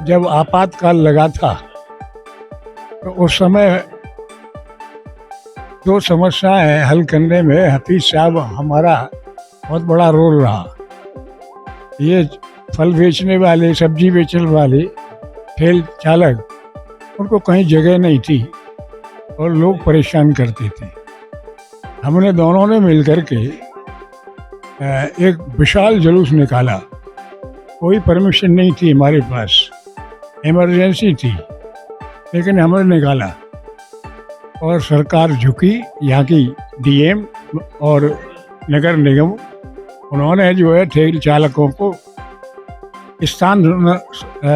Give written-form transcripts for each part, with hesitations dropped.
जब आपातकाल लगा था तो उस समय जो समस्याएं हल करने में हफीज साहब हमारा बहुत बड़ा रोल रहा। ये फल बेचने वाले, सब्जी बेचने वाले ठेल चालक, उनको कहीं जगह नहीं थी और लोग परेशान करते थे। हमने दोनों ने मिलकर के एक विशाल जुलूस निकाला। कोई परमिशन नहीं थी हमारे पास, इमरजेंसी थी, लेकिन हमने निकाला और सरकार झुकी। यहाँ की डीएम और नगर निगम, उन्होंने जो है ठेल चालकों को स्थान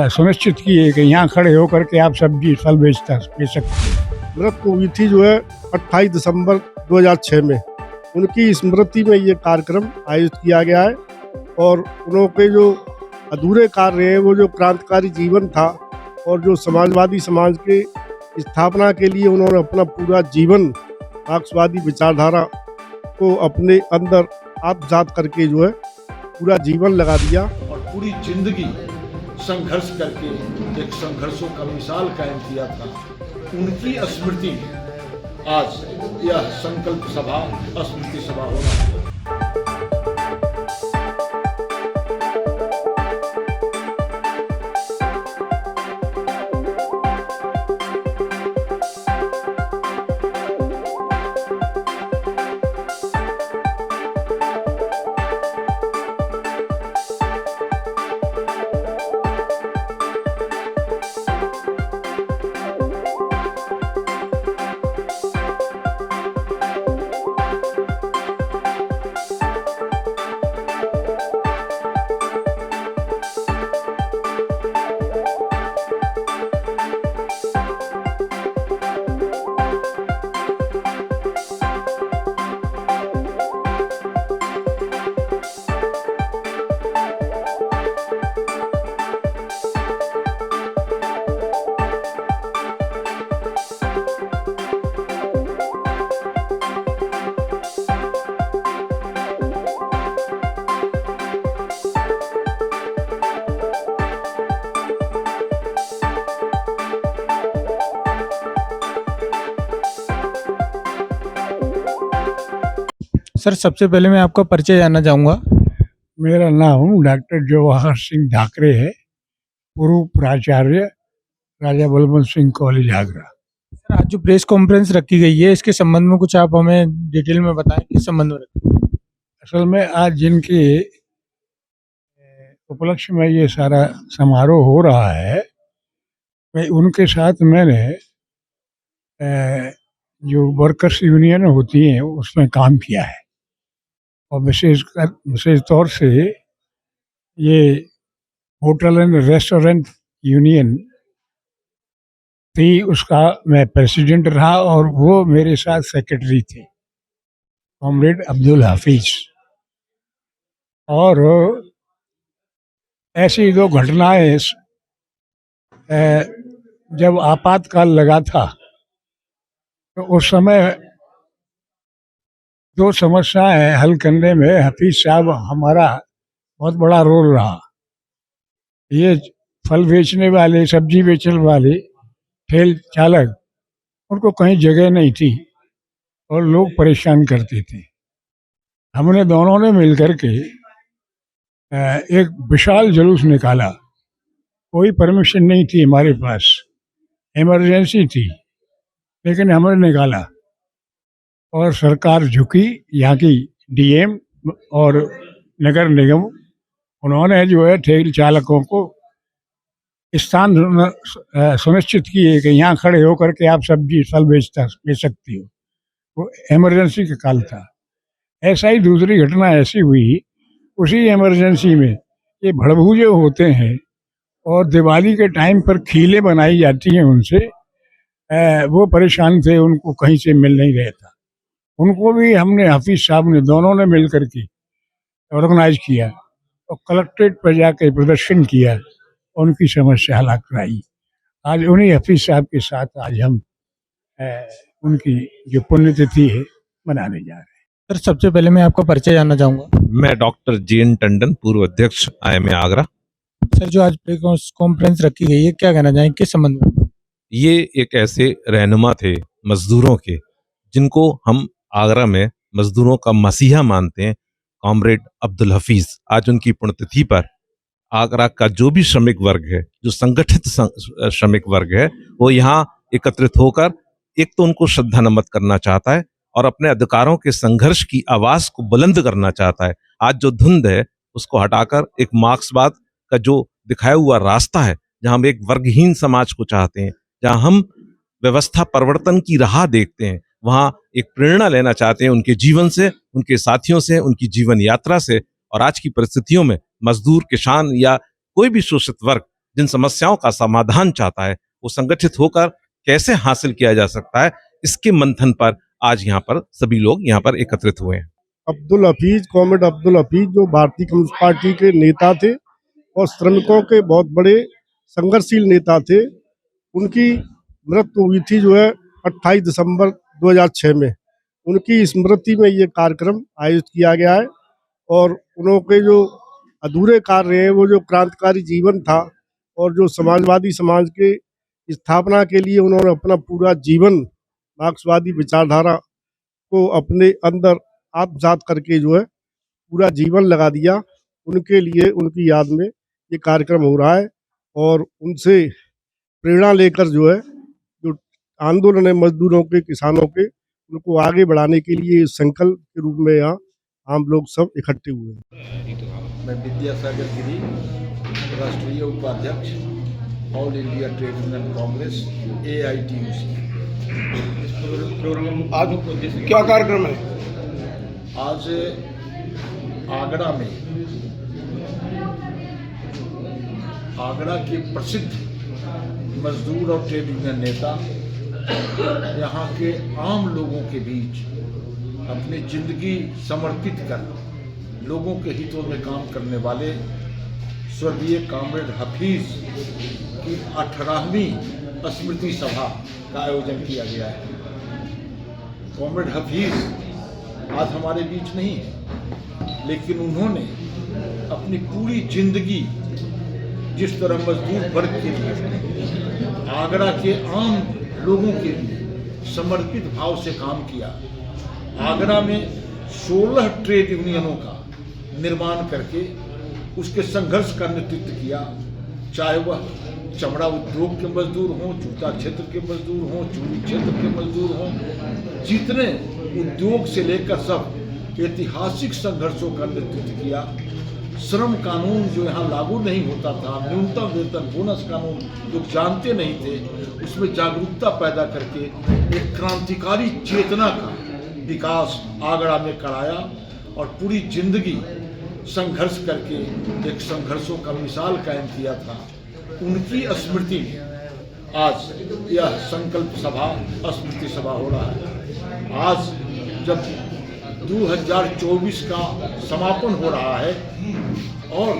सुनिश्चित किए कि यहाँ खड़े होकर के आप सब्जी फल बेच सकते हैं। मृत्यु हुई थी जो है 28 दिसंबर 2006 में। उनकी स्मृति में ये कार्यक्रम आयोजित किया गया है और उनके जो अधूरे कार्य हैं, वो जो क्रांतिकारी जीवन था और जो समाजवादी समाज के स्थापना के लिए उन्होंने अपना पूरा जीवन मार्क्सवादी विचारधारा को अपने अंदर आत्मसात करके जो है पूरा जीवन लगा दिया और पूरी जिंदगी संघर्ष करके एक संघर्षों का मिसाल कायम किया था। उनकी स्मृति में आज यह संकल्प सभा, स्मृति सभा हो रहा है। सर, सबसे पहले मैं आपका परिचय जानना चाहूँगा। मेरा नाम डॉक्टर जवाहर सिंह ढाकरे है, पूर्व प्राचार्य राजा बलवंत सिंह कॉलेज आगरा। सर, आज जो प्रेस कॉन्फ्रेंस रखी गई है, इसके संबंध में कुछ आप हमें डिटेल में बताएं, किस संबंध में रखी? असल में आज जिनके उपलक्ष्य में ये सारा समारोह हो रहा है, मैं उनके साथ मैंने जो वर्कर्स यूनियन होती हैं उसमें काम किया है और विशेष तौर से ये होटल एंड रेस्टोरेंट यूनियन थी, उसका मैं प्रेसिडेंट रहा और वो मेरे साथ सेक्रेटरी थे, कॉमरेड अब्दुल हाफिज। और ऐसी दो घटनाएं जब आपातकाल लगा था तो उस समय जो समस्याएं हल करने में हफीज साहब हमारा बहुत बड़ा रोल रहा। ये फल बेचने वाले, सब्जी बेचने वाले ठेल चालक, उनको कहीं जगह नहीं थी और लोग परेशान करते थे। हमने दोनों ने मिलकर के एक विशाल जुलूस निकाला। कोई परमिशन नहीं थी हमारे पास, इमरजेंसी थी, लेकिन हमने निकाला और सरकार झुकी। यहाँ की डीएम और नगर निगम, उन्होंने जो है ठेल चालकों को स्थान सुनिश्चित किए कि यहाँ खड़े होकर के आप सब्जी फल बेच सकती हो। वो इमरजेंसी का काल था। ऐसा ही दूसरी घटना ऐसी हुई, उसी इमरजेंसी में ये भड़भूजे होते हैं और दिवाली के टाइम पर खीलें बनाई जाती हैं उनसे, वो परेशान थे, उनको कहीं से मिल नहीं रहा था। उनको भी हमने, हाफिज साहब ने, दोनों ने मिल करके ऑर्गेनाइज किया और कलेक्ट्रेट पर जाकर प्रदर्शन किया, उनकी समस्या हल कराई। आज उन्हीं हाफिज साहब के साथ आज हम उनकी जो पुण्यतिथि है मनाने जा रहे हैं। सर, सबसे पहले मैं आपका परिचय जानना चाहूँगा। मैं डॉक्टर जीएन टंडन, पूर्व अध्यक्ष IMA आगरा। सर, जो आज प्रेस कॉन्फ्रेंस रखी गई है, क्या कहना चाहेंगे किस संबंध में? ये एक ऐसे रहनुमा थे मजदूरों के, जिनको हम आगरा में मजदूरों का मसीहा मानते हैं, कॉमरेड अब्दुल हफीज। आज उनकी पुण्यतिथि पर आगरा का जो भी श्रमिक वर्ग है, जो संगठित श्रमिक वर्ग है, वो यहाँ एकत्रित होकर एक तो उनको श्रद्धा नमन करना चाहता है और अपने अधिकारों के संघर्ष की आवाज को बुलंद करना चाहता है। आज जो धुंध है उसको हटाकर एक मार्क्सवाद का जो दिखाया हुआ रास्ता है, जहां हम एक वर्गहीन समाज को चाहते हैं, जहां हम व्यवस्था परिवर्तन की राह देखते हैं, वहां एक प्रेरणा लेना चाहते हैं उनके जीवन से, उनके साथियों से, उनकी जीवन यात्रा से। और आज की परिस्थितियों में मजदूर, किसान या कोई भी शोषित वर्ग जिन समस्याओं का समाधान चाहता है, वो संगठित होकर कैसे हासिल किया जा सकता है, इसके मंथन पर आज यहाँ पर सभी लोग यहाँ पर एकत्रित हुए हैं। अब्दुल हफीज, कॉमरेड अब्दुल हफीज जो भारतीय कम्युनिस्ट पार्टी के नेता थे और श्रमिकों के बहुत बड़े संघर्षशील नेता थे। उनकी मृत्यु हुई थी जो है 28 दिसंबर 2006 में। उनकी स्मृति में ये कार्यक्रम आयोजित किया गया है और उनके जो अधूरे कार्य हैं, वो जो क्रांतिकारी जीवन था और जो समाजवादी समाज के स्थापना के लिए उन्होंने अपना पूरा जीवन मार्क्सवादी विचारधारा को अपने अंदर आत्मसात करके जो है पूरा जीवन लगा दिया, उनके लिए, उनकी याद में ये कार्यक्रम हो रहा है। और उनसे प्रेरणा लेकर जो है जो आंदोलन है मजदूरों के, किसानों के, उनको आगे बढ़ाने के लिए संकल्प के रूप में यहाँ हम लोग सब इकट्ठे हुए हैं। मैं विद्यासागर गिरी, राष्ट्रीय उपाध्यक्ष, all India trade union Congress, AITUC। आज क्या कार्यक्रम है? आज आगरा में, आगरा के प्रसिद्ध मजदूर और ट्रेड यूनियन नेता, यहाँ के आम लोगों के बीच अपनी जिंदगी समर्पित कर लोगों के हितों में काम करने वाले स्वर्गीय कॉमरेड हफीज की 18वीं स्मृति सभा का आयोजन किया गया है। कॉमरेड हफीज आज हमारे बीच नहीं है, लेकिन उन्होंने अपनी पूरी जिंदगी जिस तरह मजदूर वर्ग के लिए, आगरा के आम लोगों के लिए समर्पित भाव से काम किया। आगरा में 16 ट्रेड यूनियनों का निर्माण करके उसके संघर्ष का नेतृत्व किया, चाहे वह चमड़ा उद्योग के मजदूर हों, जूता क्षेत्र के मजदूर हों, चूड़ी क्षेत्र के मजदूर हों, जितने उद्योग से लेकर सब ऐतिहासिक संघर्षों का नेतृत्व किया। श्रम कानून जो यहाँ लागू नहीं होता था, न्यूनतम वेतन, बोनस कानून जो जानते नहीं थे, उसमें जागरूकता पैदा करके एक क्रांतिकारी चेतना का विकास आगरा में कराया और पूरी जिंदगी संघर्ष करके एक संघर्षों का मिसाल कायम किया था। उनकी स्मृति में आज यह संकल्प सभा, स्मृति सभा हो रहा है। आज जब 2024 का समापन हो रहा है और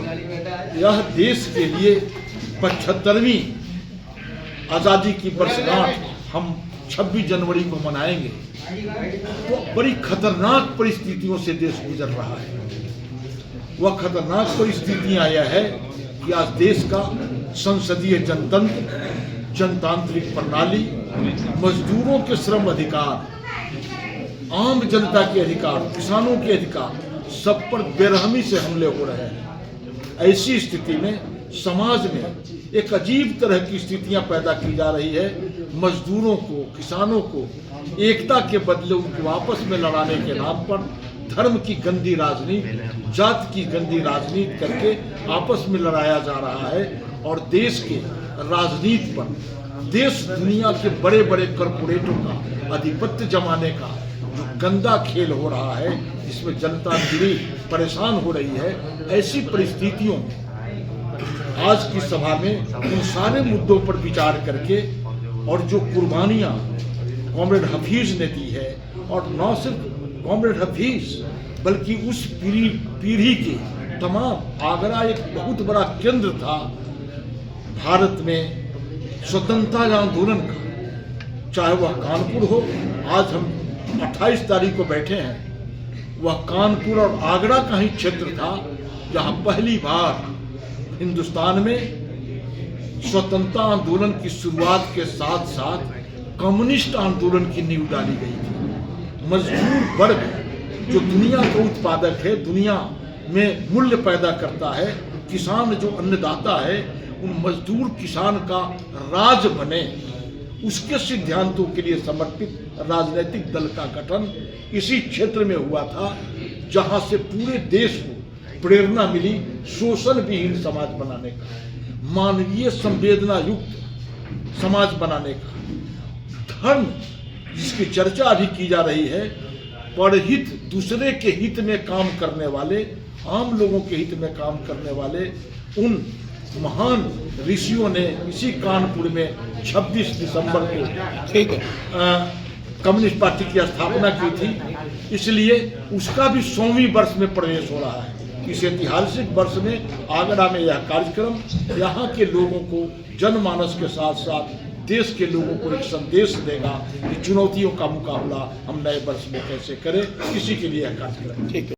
यह देश के लिए 75वीं आज़ादी की वर्षगांठ हम 26 जनवरी को मनाएंगे, तो बड़ी खतरनाक परिस्थितियों से देश गुजर रहा है। वह खतरनाक परिस्थितियां यह है कि आज देश का संसदीय जनतंत्र, जनतांत्रिक प्रणाली, मजदूरों के श्रम अधिकार, आम जनता के अधिकार, किसानों के अधिकार, सब पर बेरहमी से हमले हो रहे हैं। ऐसी स्थिति में समाज में एक अजीब तरह की स्थितियां पैदा की जा रही है। मजदूरों को, किसानों को एकता के बदले उनको आपस में लड़ाने के नाम पर धर्म की गंदी राजनीति, जात की गंदी राजनीति करके आपस में लड़ाया जा रहा है। और देश के राजनीति पर देश दुनिया के बड़े बड़े कॉरपोरेटों का आधिपत्य जमाने का जो गंदा खेल हो रहा है, जिसमें जनता दिली परेशान हो रही है। ऐसी परिस्थितियों में आज की सभा में उन सारे मुद्दों पर विचार करके और जो कुर्बानियां कॉमरेड हफीज ने दी है, और न सिर्फ कॉमरेड हफीज बल्कि उस पीढ़ी के तमाम, आगरा एक बहुत बड़ा केंद्र था भारत में स्वतंत्रता आंदोलन का, चाहे वह कानपुर हो। आज हम 28 तारीख को बैठे हैं, वह कानपुर और आगरा का ही क्षेत्र था जहां पहली बार हिंदुस्तान में स्वतंत्रता आंदोलन की शुरुआत के साथ साथ कम्युनिस्ट आंदोलन की नींव डाली गई थी। मजदूर वर्ग जो दुनिया का उत्पादक है, दुनिया में मूल्य पैदा करता है, किसान जो अन्नदाता है, उन मजदूर किसान का राज बने, उसके सिद्धांतों के लिए समर्पित राजनीतिक दल का गठन इसी क्षेत्र में हुआ था, जहां से पूरे देश को प्रेरणा मिली शोषण विहीन समाज बनाने का, मानवीय संवेदना युक्त समाज बनाने का। धर्म जिसकी चर्चा अभी की जा रही है, परहित, दूसरे के हित में काम करने वाले, आम लोगों के हित में काम करने वाले उन महान ऋषियों ने इसी कानपुर में 26 दिसंबर को ठीक है कम्युनिस्ट पार्टी की स्थापना की थी। इसलिए उसका भी 100वीं वर्ष में प्रवेश हो रहा है। इस ऐतिहासिक वर्ष में आगरा में यह कार्यक्रम यहाँ के लोगों को, जनमानस के साथ साथ देश के लोगों को एक संदेश देगा कि चुनौतियों का मुकाबला हम नए वर्ष में कैसे करें। इसी के लिए यह कार्यक्रम। ठीक है।